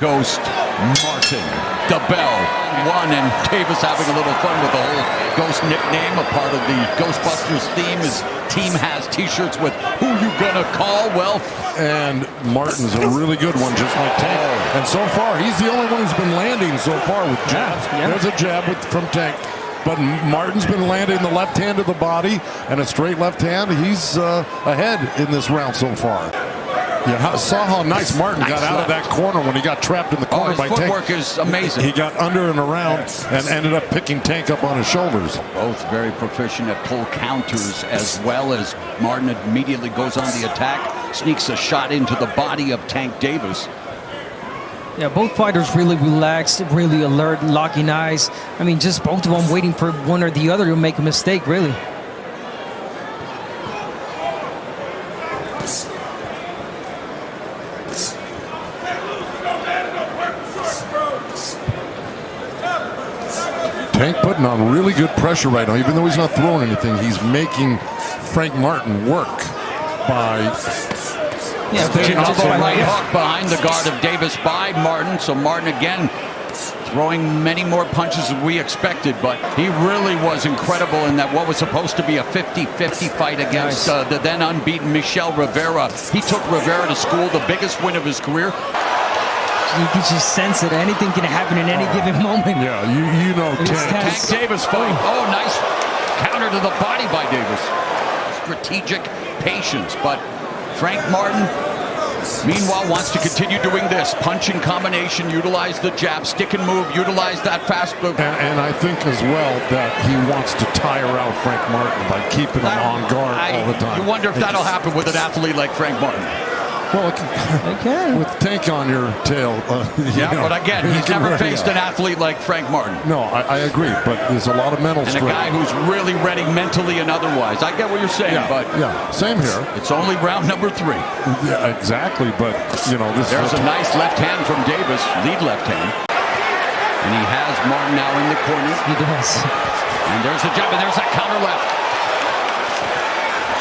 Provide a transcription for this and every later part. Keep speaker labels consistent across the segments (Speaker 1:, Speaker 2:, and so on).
Speaker 1: Ghost Martin, the bell, one, and Davis having a little fun with the whole Ghost nickname. A part of the Ghostbusters theme. His team has t-shirts with "Who you gonna call?" Well,
Speaker 2: and Martin's a really good one, just like Tank. And so far, he's the only one who's been landing so far with jabs.
Speaker 3: Yeah.
Speaker 2: There's a jab from Tank. But Martin's been landing the left hand to the body and a straight left hand. He's ahead in this round so far. You saw how nice Martin got out of that corner when he got trapped in the corner by Tank.
Speaker 1: His footwork is amazing.
Speaker 2: He got under and around and ended up picking Tank up on his shoulders.
Speaker 1: Both very proficient at pull counters, as well as Martin immediately goes on the attack, sneaks a shot into the body of Tank Davis.
Speaker 3: Yeah, both fighters really relaxed, really alert, locking eyes. I mean, just both of them waiting for one or the other to make a mistake, really.
Speaker 2: Tank putting on really good pressure right now. Even though he's not throwing anything, he's making Frank Martin work by
Speaker 1: staying off the right hook behind the guard of Davis by Martin. So Martin again throwing many more punches than we expected, but he really was incredible in that what was supposed to be a 50-50 fight against the then unbeaten Michel Rivera. He took Rivera to school, the biggest win of his career.
Speaker 3: You can just sense it. Anything can happen in any given moment.
Speaker 2: Yeah, you know,
Speaker 1: Tank Davis fight. Oh, nice counter to the body by Davis. Strategic patience, but Frank Martin, meanwhile, wants to continue doing this. Punch and combination, utilize the jab, stick and move, utilize that fast move.
Speaker 2: And I think as well that he wants to tire out Frank Martin by keeping him on guard all the time.
Speaker 1: You wonder if that'll happen with an athlete like Frank Martin.
Speaker 2: Well, it can. With Tank on your tail.
Speaker 1: But again, he's never faced an athlete like Frank Martin.
Speaker 2: No, I agree, but there's a lot of mental strength.
Speaker 1: And a guy who's really ready mentally and otherwise. I get what you're saying, but
Speaker 2: same here.
Speaker 1: It's only round number 3.
Speaker 2: Yeah, exactly, but
Speaker 1: there's a nice left hand from Davis, lead left hand. And he has Martin now in the corner.
Speaker 3: He does.
Speaker 1: And there's the jab, and there's that counter left.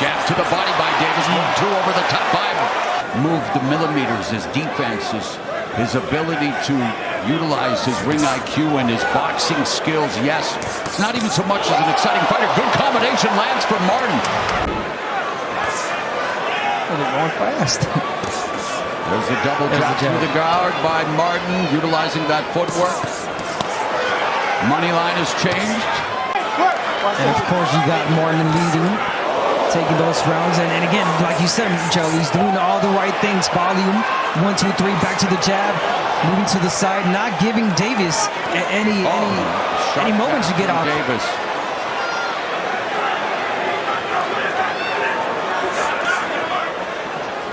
Speaker 1: Jab to the body by Davis, 1-2 over the top by him. Move the millimeters, his defense, his ability to utilize his ring IQ and his boxing skills. Yes, it's not even so much as an exciting fighter. Good combination lands for Martin.
Speaker 3: They're going fast.
Speaker 1: There's a double jab through the guard by Martin, utilizing that footwork. Money line has changed.
Speaker 3: And of course, you got Martin leading, taking those rounds, and again, like you said, Joe, he's doing all the right things. Volume, 1, 2, 3, back to the jab, moving to the side, not giving Davis any moment to get off.
Speaker 1: Davis.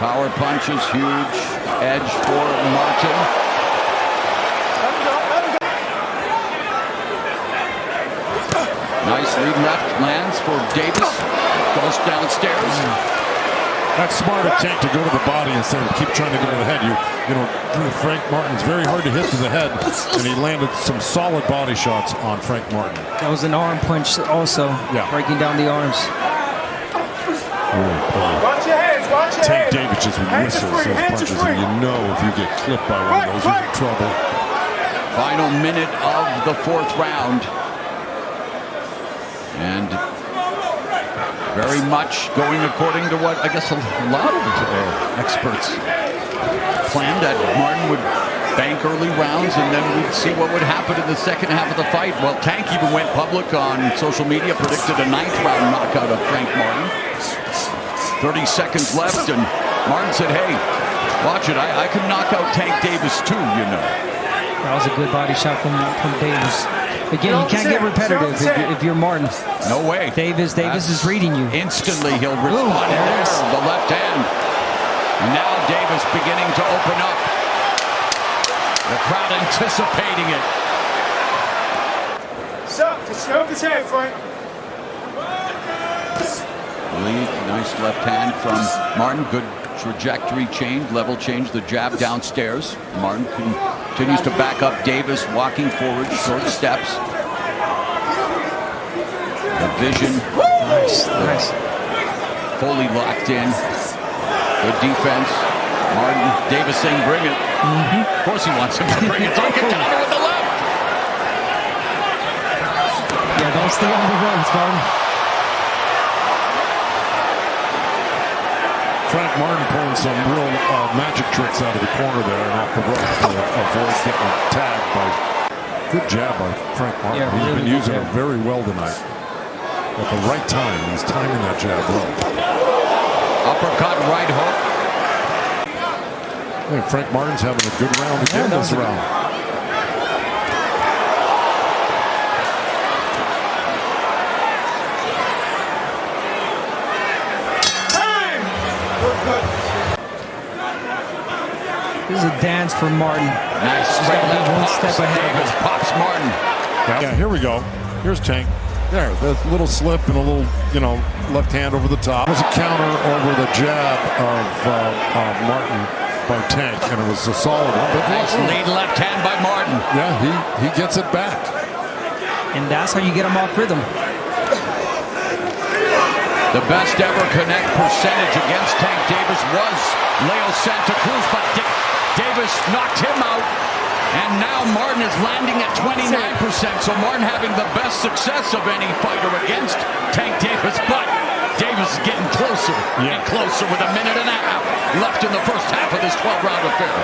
Speaker 1: Power punches, huge edge for Martin. Nice lead left lands for Davis. Goes downstairs.
Speaker 2: That's smart of Tank to go to the body instead of keep trying to go to the head. Frank Martin's very hard to hit to the head, and he landed some solid body shots on Frank Martin.
Speaker 3: That was an arm punch also, breaking down the arms.
Speaker 4: Watch your hands, watch your
Speaker 2: Tank
Speaker 4: hands.
Speaker 2: Davis just whistles those punches, and you know if you get clipped by one of those, you're in trouble.
Speaker 1: Final minute of the 4th round. And very much going according to what I guess a lot of experts planned, that Martin would bank early rounds and then we'd see what would happen in the second half of the fight. Well, Tank even went public on social media, predicted a 9th round knockout of Frank Martin. 30 seconds left, and Martin said, hey, watch it, I can knock out Tank Davis too,
Speaker 3: That was a good body shot from Davis. Again, you can't get repetitive if you're Martin.
Speaker 1: No way.
Speaker 3: Davis is reading you.
Speaker 1: Instantly, he'll respond there. The left hand. And now Davis beginning to open up. The crowd anticipating it.
Speaker 4: Just show his head, Frank.
Speaker 1: Lead, nice left hand from Martin. Good trajectory change, level change, the jab downstairs. Martin continues to back up Davis, walking forward, short steps. The vision.
Speaker 3: Nice.
Speaker 1: Fully locked in. Good defense. Martin, Davis saying bring it. Of course he wants him to bring it. Dunk it counter with the left.
Speaker 3: Yeah, don't stay on the ropes, Martin.
Speaker 2: Frank Martin pulling some real magic tricks out of the corner there and off the ropes to avoid getting tagged by. Good jab by Frank Martin.
Speaker 3: Yeah,
Speaker 2: He's
Speaker 3: really
Speaker 2: been using
Speaker 3: good
Speaker 2: it very well tonight. At the right time, he's timing that jab well.
Speaker 1: Uppercut, right hook.
Speaker 2: I think Frank Martin's having a good round again this round.
Speaker 3: This is a dance for Martin.
Speaker 1: Nice straight left
Speaker 3: one
Speaker 1: pops.
Speaker 3: step ahead of
Speaker 1: Davis
Speaker 3: him.
Speaker 1: pops Martin.
Speaker 2: Yeah, here we go. Here's Tank. There, the little slip and a little, left hand over the top. It was a counter over the jab of Martin by Tank, and it was a solid one. But
Speaker 1: Nice lead left hand by Martin.
Speaker 2: yeah, he gets it back.
Speaker 3: And that's how you get him off rhythm.
Speaker 1: The best ever connect percentage against Tank Davis was Leo Santa Cruz, but Davis knocked him out. And now Martin is landing at 29%. So Martin having the best success of any fighter against Tank Davis. But Davis is getting closer and closer with a minute and a half left in the first half of this 12-round affair.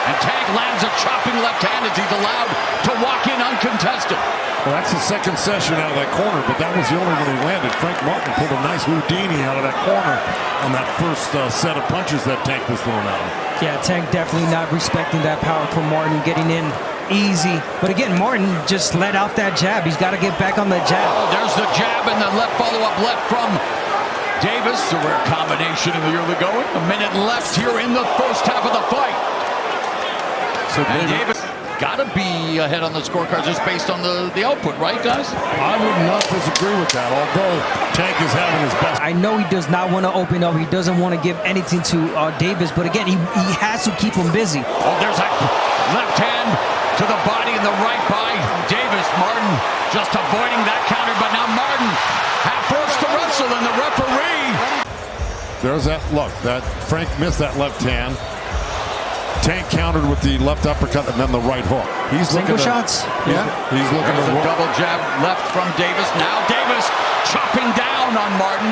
Speaker 1: And Tank lands a chopping left hand as he's allowed to walk in uncontested.
Speaker 2: Well, that's the second session out of that corner, but that was the only one he landed. Frank Martin pulled a nice Houdini out of that corner on that first set of punches that Tank was throwing at him.
Speaker 3: Yeah, Tank definitely not respecting that power from Martin, getting in easy. But again, Martin just let out that jab. He's got to get back on the jab.
Speaker 1: Oh, there's the jab and the left follow-up left from Davis. A rare combination in the early going. A minute left here in the first half of the fight.
Speaker 2: So
Speaker 1: And Davis got to be ahead on the scorecards just based on the output, right, guys?
Speaker 2: I would not disagree with that, although Tank is having his best.
Speaker 3: I know he does not want to open up. He doesn't want to give anything to Davis. But again, he has to keep him busy.
Speaker 1: Oh, there's a left hand to the body and the right by Davis. Martin just avoiding that counter, but now Martin half forced to wrestle, and the referee.
Speaker 2: There's that look. That Frank missed that left hand. Tank countered with the left uppercut and then the right hook. He's
Speaker 3: Single
Speaker 2: looking
Speaker 3: shots. Yeah.
Speaker 2: He's looking
Speaker 1: There's
Speaker 2: to
Speaker 1: a double jab left from Davis. Now Davis chopping down on Martin.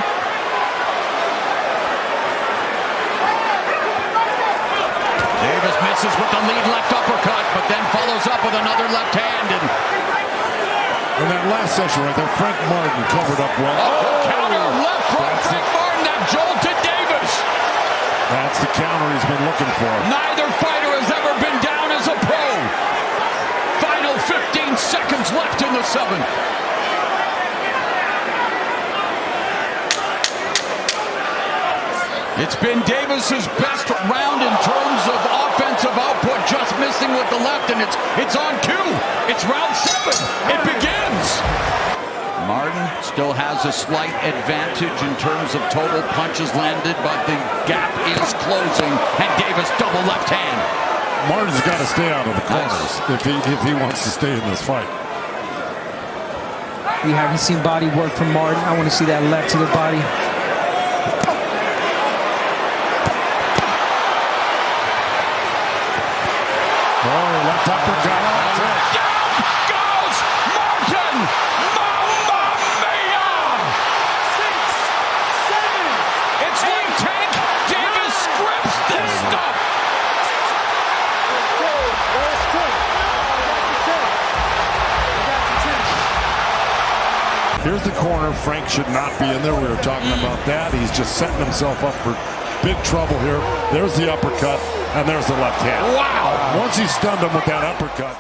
Speaker 1: Davis misses with the lead left uppercut, but then follows up with another left hand. And
Speaker 2: in that last session right there, Frank Martin covered up well.
Speaker 1: counter left from Frank Martin. That jolt to Davis.
Speaker 2: That's the counter he's been looking for.
Speaker 1: Neither fighter has ever been down as a pro. Final 15 seconds left in the seventh. It's been Davis's best round in terms of offensive output, just missing with the left, and it's on cue. It's round 7. It begins. Martin still has a slight advantage in terms of total punches landed, but the gap is closing, and Davis double left hand.
Speaker 2: Martin's got to stay out of the corners if he wants to stay in this fight.
Speaker 3: We haven't seen body work from Martin. I want to see that left to the body.
Speaker 2: Oh, left uppercut. That's it.
Speaker 1: Down goes Martin! Mamma mia!
Speaker 4: 6, 7.
Speaker 1: It's like Tank Davis scripts this stuff.
Speaker 2: Here's the corner. Frank should not be in there. We were talking about that. He's just setting himself up for big trouble here. There's the uppercut, and there's the left hand.
Speaker 1: Wow!
Speaker 2: Once he stunned him with that uppercut.